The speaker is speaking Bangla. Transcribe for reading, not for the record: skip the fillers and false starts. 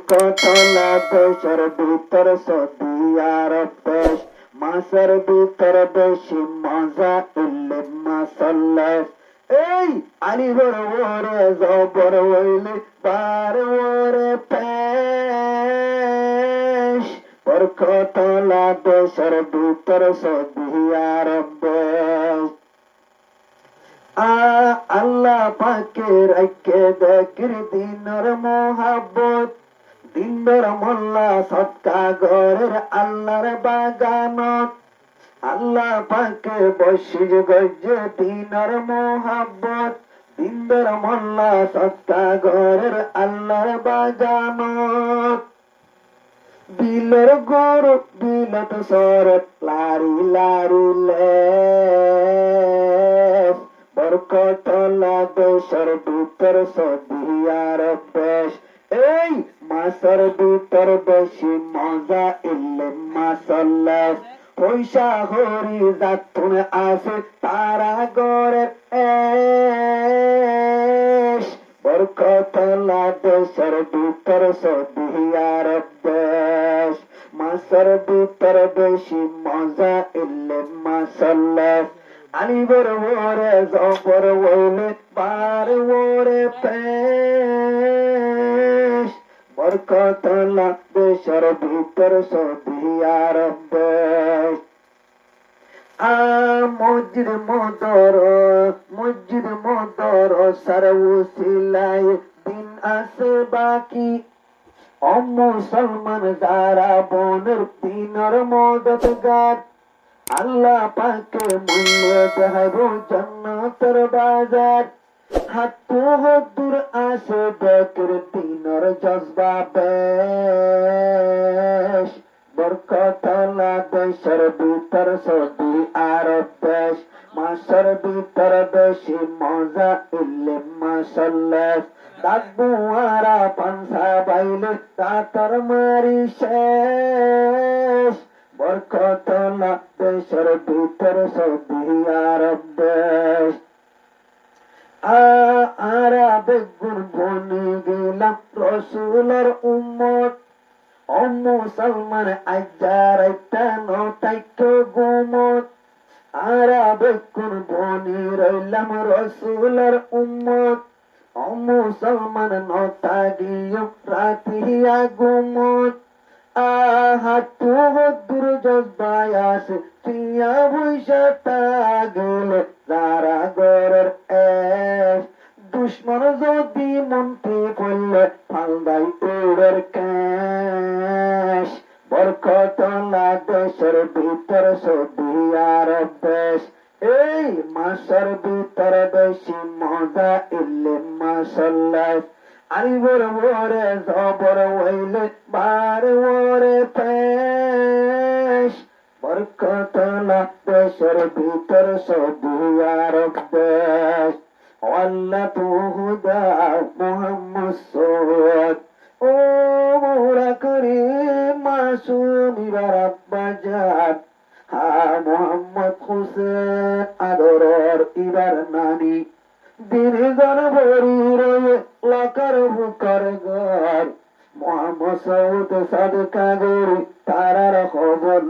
বরকতলা দেশের ভিতর সৌদি আরব দেশ, মাসের ভিতর বেশি মজা ইল্লে মাসাল্লাহ। এই আলিবর ওরে জবর হইলে বার ওরে পেশ, বরকতলা দেশের ভিতর সৌদি আরব দেশ। আল্লাহ পাকে রাখে দেখর দিনর মোহাব্বত, দিনর মোল্লা সৎকা ঘরের আল্লাহর বাগানত। আল্লাহ পাকে বসির গজ্জে দিনর মোহাব্বত, দিনর মোল্লা সৎকা ঘরের আল্লাহর বাগানত। বিলের গরু বিলত সরত লারি লারি লে, বরকতলা দেশের ভিতর সৌদি আরব দেশ। এই মাসের ভিতর বেশি মজা ইল্লে মাসাল্লাহ। পয়সা হরি যাতুন আছে তারা গড়ের এশ, বরকতলা দেশের ভিতর সৌদি আরব দেশ। মাসের ভিতর বেশি মজা ইল্লে মাসাল্লাহ। আলিবর ওরে জবর ওলে বার ওরে পেশ, বরকতলা দেশের ভিতর সৌদি আরব দেশ। মসজিদ মদর সরউসিলায় দিন আছে বাকি, মুসলমান যারা বনের দিনর মদতগার। আল্লাহ পাকে মূল্য দেব জান্নাতের বাজার, হাতু হদুর আসে দেখর দিনর জজবা বেশ, বরকতলা দেশের ভিতর সৌদি আরব দেশ। মাসের ভিতর বেশি মজা ইল্লে মাসাল্লাহ। দাগুয়ারা পানসা বাইলে তাতার মারি শেষ, বরকতলা দেশের ভিতর সৌদি আরব দেশ। আরবে গুণ বনে গেলাম রসুলের উম্মত, মুসলমান আজ্জার একটা নতাইক গুমত। আরবে গুণ বনে রইলাম রসুলের উম্মত, মুসলমান নতা গিয়ে রাতিয়া গুমত। হাতু হদুর জজবায় আসে তিয়া বৈশা গেলে যারা গরের এশ, দুশ্মন যদি মন্ত্রী করলে ফালদাই উড়ের ক্যাশ, বরকতলা দেশের ভিতর সৌদি আরব দেশ। এই মাসের ভিতর বেশি মজা ইল্লে মাসাল্লাহ। আলিবর ওরে জবর হইলে বার ওরে পেশ, বরকতলা দেশের ভিতর সৌদি আরব দেশ। আল্লাহ তুহুদা মুহাম্মদ সৈয়দ ও মোরা করিম মাসুম ইবার আব্বাজান, হা মোহাম্মদ হোসেন আদরর ইবার নানি। দিনজন ভরি রয়ে লাকার বুকার ঘর, মোহাম্মদ সৌদ সাদকা গরি তারার খবর